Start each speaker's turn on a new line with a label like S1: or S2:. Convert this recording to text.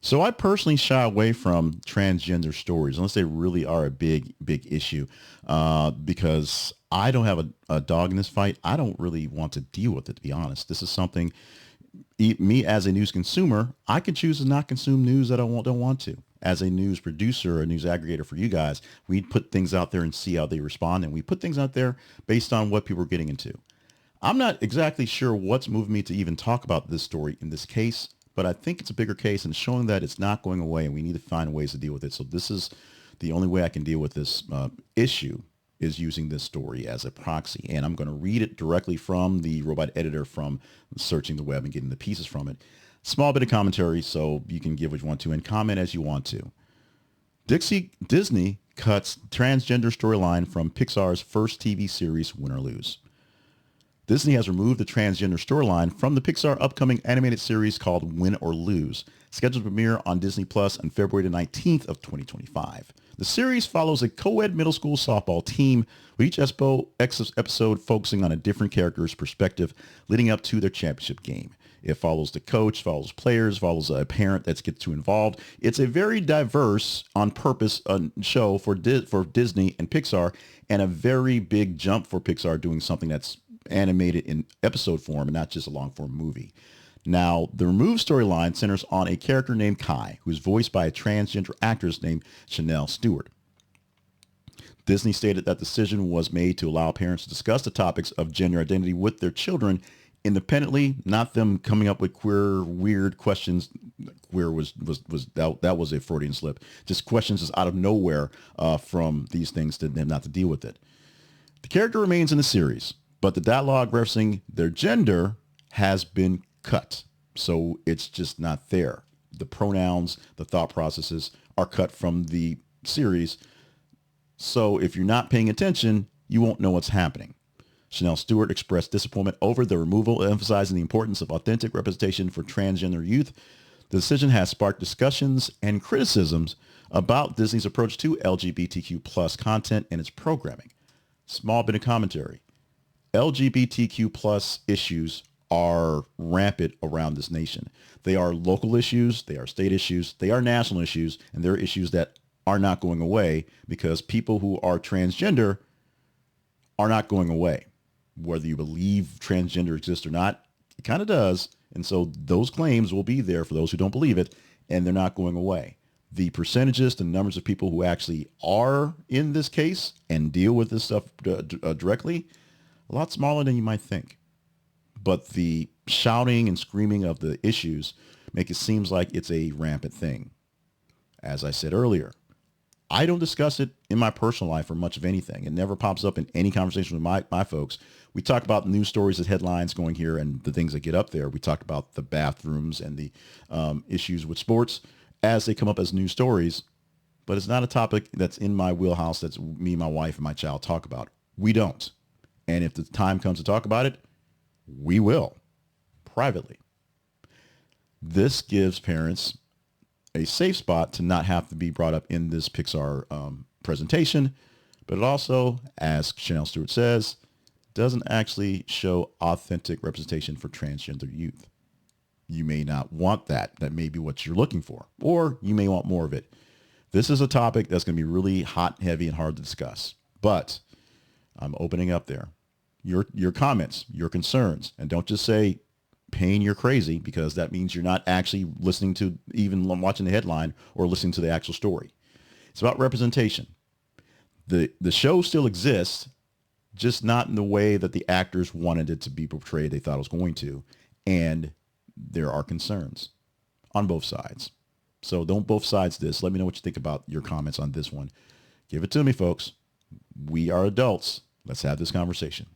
S1: So I personally shy away from transgender stories unless they really are a big issue, because I don't have a dog in this fight. I don't really want to deal with it, to be honest. This is something me as a news consumer, I can choose to not consume news that I don't want to. As a news producer or a news aggregator for you guys, we put things out there and see how they respond, and we put things out there based on what people are getting into. I'm not exactly sure what's moving me to even talk about this story in this case, but I think it's a bigger case and showing that it's not going away and we need to find ways to deal with it. So this is the only way I can deal with this issue is using this story as a proxy. And I'm going to read it directly from the robot editor from searching the web and getting the pieces from it. Small bit of commentary, so you can give what you want to and comment as you want to. Disney cuts transgender storyline from Pixar's first TV series, Win or Lose. Disney has removed the transgender storyline from the Pixar upcoming animated series called Win or Lose, scheduled to premiere on Disney Plus on February the 19th of 2025. The series follows a co-ed middle school softball team, with each episode focusing on a different character's perspective leading up to their championship game. It follows the coach, follows players, follows a parent that gets too involved. It's a very diverse, on purpose show for Disney and Pixar, and a very big jump for Pixar doing something that's animated in episode form and not just a long form movie. Now, the removed storyline centers on a character named Kai, who is voiced by a transgender actress named Chanel Stewart. Disney stated that the decision was made to allow parents to discuss the topics of gender identity with their children independently, not them coming up with weird questions. Queer was that was a Freudian slip. Just questions just out of nowhere from these things to them not to deal with it. The character remains in the series, but the dialogue referencing their gender has been cut. So it's just not there. The pronouns, the thought processes are cut from the series. So if you're not paying attention, you won't know what's happening. Chanel Stewart expressed disappointment over the removal, emphasizing the importance of authentic representation for transgender youth. The decision has sparked discussions and criticisms about Disney's approach to LGBTQ plus content and its programming. Small bit of commentary. LGBTQ plus issues are rampant around this nation. They are local issues, they are state issues, they are national issues, and they're issues that are not going away because people who are transgender are not going away. Whether you believe transgender exists or not, it kind of does. And so those claims will be there for those who don't believe it, and they're not going away. The percentages, the numbers of people who actually are in this case and deal with this stuff directly, a lot smaller than you might think. But the shouting and screaming of the issues make it seem like it's a rampant thing. As I said earlier, I don't discuss it in my personal life or much of anything. It never pops up in any conversation with my folks. We talk about news stories and headlines going here and the things that get up there. We talked about the bathrooms and the issues with sports as they come up as news stories. But it's not a topic that's in my wheelhouse that's me, my wife, and my child talk about. We don't. And if the time comes to talk about it, we will, privately. This gives parents a safe spot to not have to be brought up in this Pixar presentation, but it also, as Chanel Stewart says, doesn't actually show authentic representation for transgender youth. You may not want that. That may be what you're looking for, or you may want more of it. This is a topic that's going to be really hot, heavy, and hard to discuss, but I'm opening up there. Your comments, your concerns, and don't just say, Payne, you're crazy, because that means you're not actually listening to, even watching the headline or listening to the actual story. It's about representation. The show still exists, just not in the way that the actors wanted it to be portrayed, they thought it was going to. And there are concerns on both sides. So don't both sides this. Let me know what you think about your comments on this one. Give it to me, folks. We are adults. Let's have this conversation.